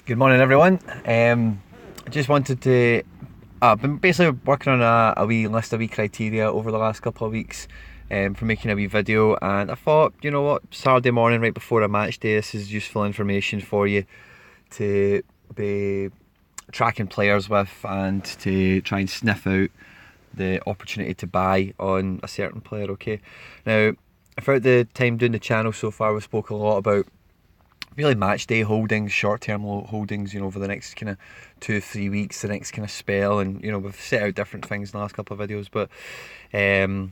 Good morning, everyone. I just wanted to. I've been basically working on a wee list of wee criteria over the last couple of weeks for making a wee video, and I thought, you know what, Saturday morning, right before a match day, this is useful information for you to be tracking players with and to try and sniff out the opportunity to buy on a certain player. Okay, now throughout the time doing the channel so far, we've spoken a lot about really match day holdings, short term holdings, over the next kind of 2 or 3 weeks, the next kind of spell, and we've set out different things in the last couple of videos. But the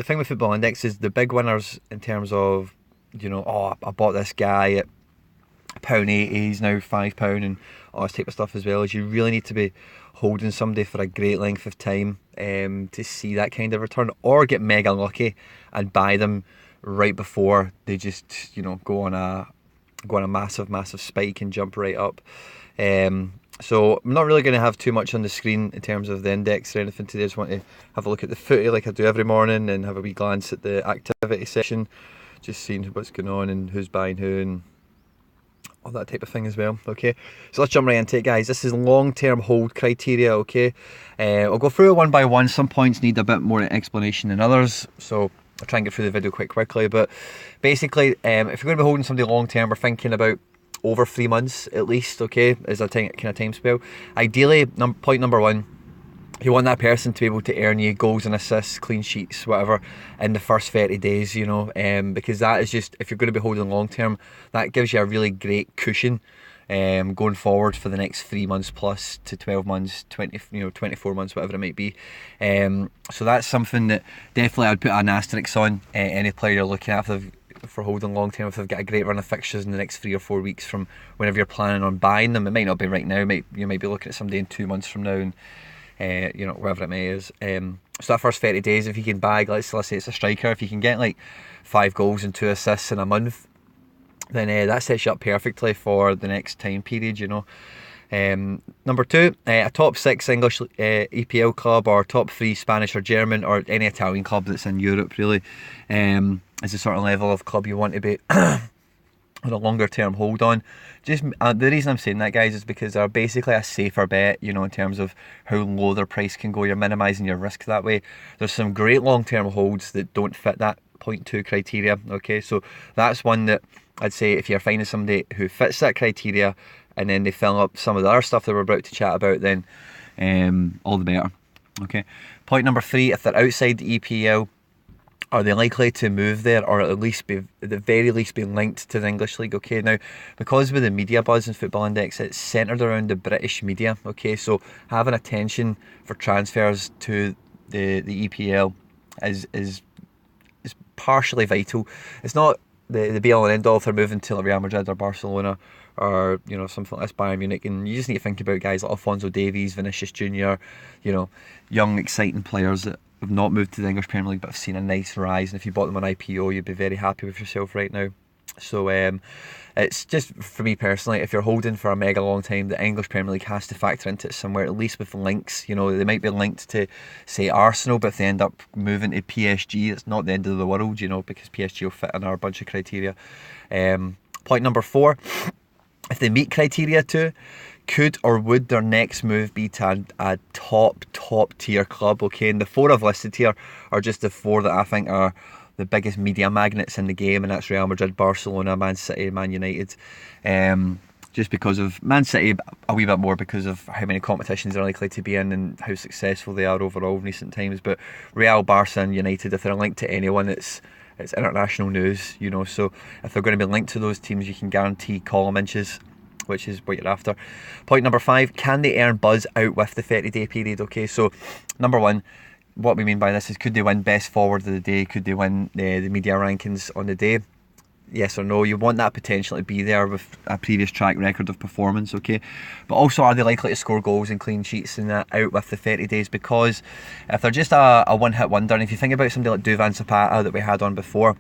thing with Football Index is the big winners in terms of, I bought this guy at £1.80, he's now £5, and all this type of stuff as well. Is you really need to be holding somebody for a great length of time to see that kind of return, or get mega lucky and buy them right before they just go on a massive spike and jump right up. So I'm not really going to have too much on the screen in terms of the index or anything today. I just want to have a look at the footy like I do every morning, and have a wee glance at the activity section, just seeing what's going on and who's buying who and all that type of thing as well. Okay, so let's jump right into it, guys. This is long-term hold criteria. Okay, I'll go through it one by one. Some points need a bit more explanation than others, so I'll try and get through the video quite quickly. But basically, if you're going to be holding somebody long term, we're thinking about over 3 months at least, okay, as a kind of time spell. Ideally, point number one, you want that person to be able to earn you goals and assists, clean sheets, whatever, in the first 30 days, because that is just, if you're going to be holding long term, that gives you a really great cushion going forward for the next 3 months plus to 12 months, 24 months, whatever it might be. So that's something that definitely I'd put an asterisk on any player you're looking at for holding long term. If they've got a great run of fixtures in the next 3 or 4 weeks from whenever you're planning on buying them, it might not be right now. You might be looking at somebody in 2 months from now, and wherever it may is. So that first 30 days, if you can bag, let's say it's a striker, if you can get like 5 goals and 2 assists in a month, then that sets you up perfectly for the next time period. Number two, a top 6 English EPL club, or top 3 Spanish or German, or any Italian club that's in Europe really, is the sort of level of club you want to be on a longer term hold on. Just the reason I'm saying that, guys, is because they're basically a safer bet, in terms of how low their price can go. You're minimising your risk that way. There's some great long term holds that don't fit that point 2 criteria. Okay, so that's one that I'd say if you're finding somebody who fits that criteria, and then they fill up some of the other stuff that we're about to chat about, then all the better. Okay, point number 3, if they're outside the EPL, are they likely to move there, or at the very least be linked to the English League? Okay, now, because with the media buzz in Football Index, it's centred around the British media. Okay, so having attention for transfers to the EPL is partially vital. It's not the be all and end all if they're moving to like Real Madrid or Barcelona, or something like this, Bayern Munich. And you just need to think about guys like Alphonso Davies, Vinicius Junior, young exciting players that have not moved to the English Premier League but have seen a nice rise, and if you bought them on IPO, you'd be very happy with yourself right now. So it's just, for me personally, if you're holding for a mega long time, the English Premier League has to factor into it somewhere, at least with links. They might be linked to, say, Arsenal, but if they end up moving to PSG, it's not the end of the world, because PSG will fit in our bunch of criteria. Point number 4, if they meet criteria too, could or would their next move be to a top tier club? Okay, and the 4 I've listed here are just the 4 that I think are the biggest media magnets in the game, and that's Real Madrid, Barcelona, Man City, Man United. Just because of Man City, a wee bit more because of how many competitions they're likely to be in and how successful they are overall in recent times. But Real, Barca and United, if they're linked to anyone, it's international news, so if they're going to be linked to those teams, you can guarantee column inches, which is what you're after. Point number 5, can they earn buzz out with the 30-day period? Okay, so number 1, what we mean by this is, could they win best forward of the day? Could they win the media rankings on the day? Yes or no? You want that potential to be there with a previous track record of performance, okay? But also, are they likely to score goals and clean sheets and that out with the 30 days? Because if they're just a one-hit wonder, and if you think about somebody like Duvan Zapata that we had on before,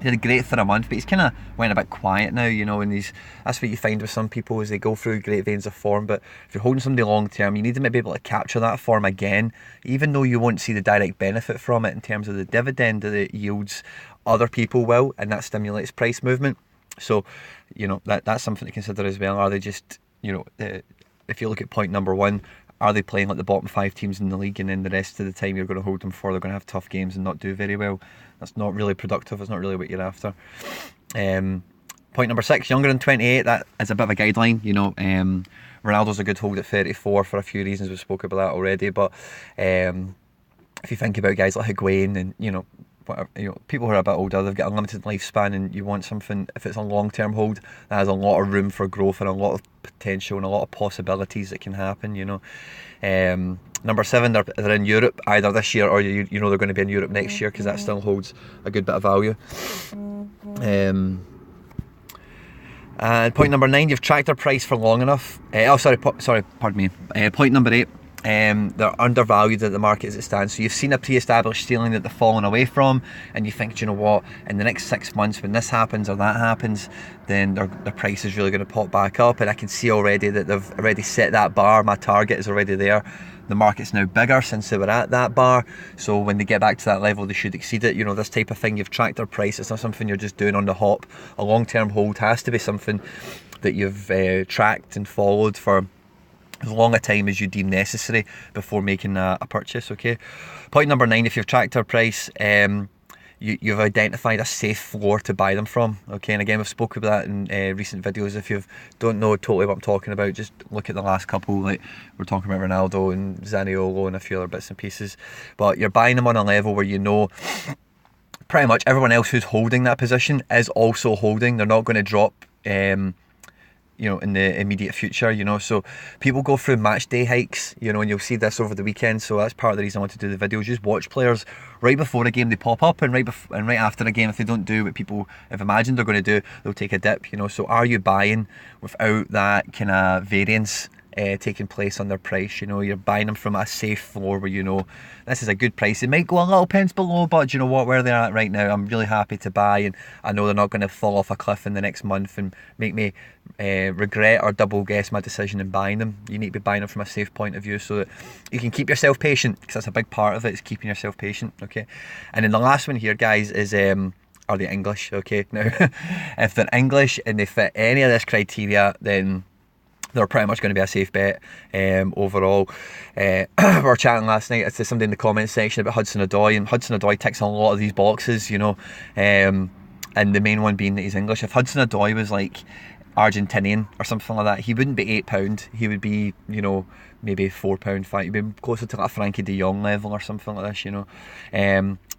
he did great for a month, but he's kind of went a bit quiet now, and that's what you find with some people, is they go through great veins of form. But if you're holding somebody long term, you need them to be able to capture that form again, even though you won't see the direct benefit from it in terms of the dividend that it yields. Other people will, and that stimulates price movement. So, you know, that's something to consider as well. Are they just, you know, if you look at point number one, are they playing like the bottom 5 teams in the league, and then the rest of the time you're going to hold them for they're going to have tough games and not do very well? That's not really productive. It's not really what you're after. Point number 6, younger than 28. That is a bit of a guideline. You know, Ronaldo's a good hold at 34 for a few reasons. We spoke about that already. But if you think about guys like Higuain and people who are a bit older, they've got a limited lifespan, and you want something, if it's a long-term hold, that has a lot of room for growth and a lot of potential and a lot of possibilities that can happen, you know. Number 7, they're in Europe either this year, or you know they're going to be in Europe next year, because that still holds a good bit of value. And point number 9, you've tracked their price for long enough. Pardon me. Point number 8, they're undervalued at the market as it stands. So you've seen a pre-established ceiling that they've fallen away from, and you think, do you know what, in the next 6 months when this happens or that happens, then their price is really going to pop back up. And I can see already that they've already set that bar. My target is already there. The market's now bigger since they were at that bar, so when they get back to that level they should exceed it. You know, this type of thing, you've tracked their price. It's not something you're just doing on the hop. A long-term hold has to be something that you've tracked and followed for as long a time as you deem necessary before making a purchase. Okay. Point number 9, if you've tracked their price, you've identified a safe floor to buy them from. Okay, and again, we've spoken about that in recent videos. If you don't know totally what I'm talking about, just look at the last couple. Like, we're talking about Ronaldo and Zaniolo and a few other bits and pieces. But you're buying them on a level where you know pretty much everyone else who's holding that position is also holding. They're not going to drop in the immediate future, you know. So people go through match day hikes, you know, and you'll see this over the weekend. So that's part of the reason I want to do the videos. Just watch players right before a game, they pop up, and right after a game, if they don't do what people have imagined they're going to do, they'll take a dip, you know. So are you buying without that kind of variance taking place on their price? You know, you're buying them from a safe floor where you know this is a good price. It might go a little pence below, but you know what, where they're at right now, I'm really happy to buy, and I know they're not going to fall off a cliff in the next month and make me regret or double guess my decision in buying them. You need to be buying them from a safe point of view so that you can keep yourself patient, because that's a big part of it, is keeping yourself patient. Okay, and then the last one here, guys, is are they English? Okay, now if they're English and they fit any of this criteria, then they're pretty much going to be a safe bet overall. We were chatting last night to somebody in the comments section about Hudson-Odoi, and Hudson-Odoi ticks a lot of these boxes, you know, and the main one being that he's English. If Hudson-Odoi was like Argentinian or something like that, he wouldn't be £8. He would be, you know, maybe £4, 5. He'd be closer to like a Frankie de Jong level or something like this, you know.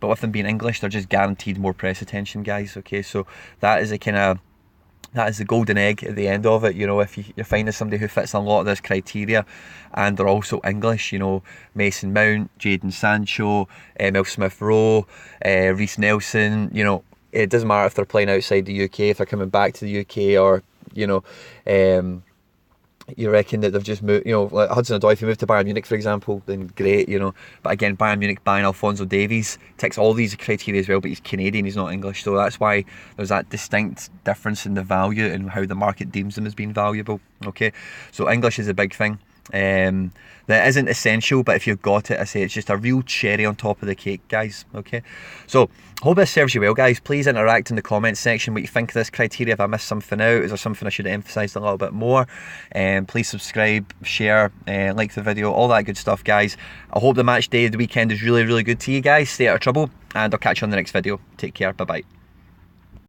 But with them being English, they're just guaranteed more press attention, guys. Okay, so that is the golden egg at the end of it. You know, if you're finding somebody who fits a lot of this criteria and they're also English, you know, Mason Mount, Jadon Sancho, Emil Smith-Rowe, Reiss Nelson, you know, it doesn't matter if they're playing outside the UK, if they're coming back to the UK, or, you know, you reckon that they've just moved, you know, like Hudson-Odoi, if he moved to Bayern Munich, for example, then great, you know. But again, Bayern Munich buying Alphonso Davies ticks all these criteria as well, but he's Canadian, he's not English, so that's why there's that distinct difference in the value and how the market deems them as being valuable. Okay, so English is a big thing. That isn't essential, but if you've got it, I say it's just a real cherry on top of the cake, guys. Okay, so hope this serves you well, guys. Please interact in the comments section what you think of this criteria. If I missed something out, is there something I should have emphasised a little bit more? Please subscribe, share, like the video, all that good stuff, guys. I hope the match day of the weekend is really, really good to you guys. Stay out of trouble, and I'll catch you on the next video. Take care, bye bye.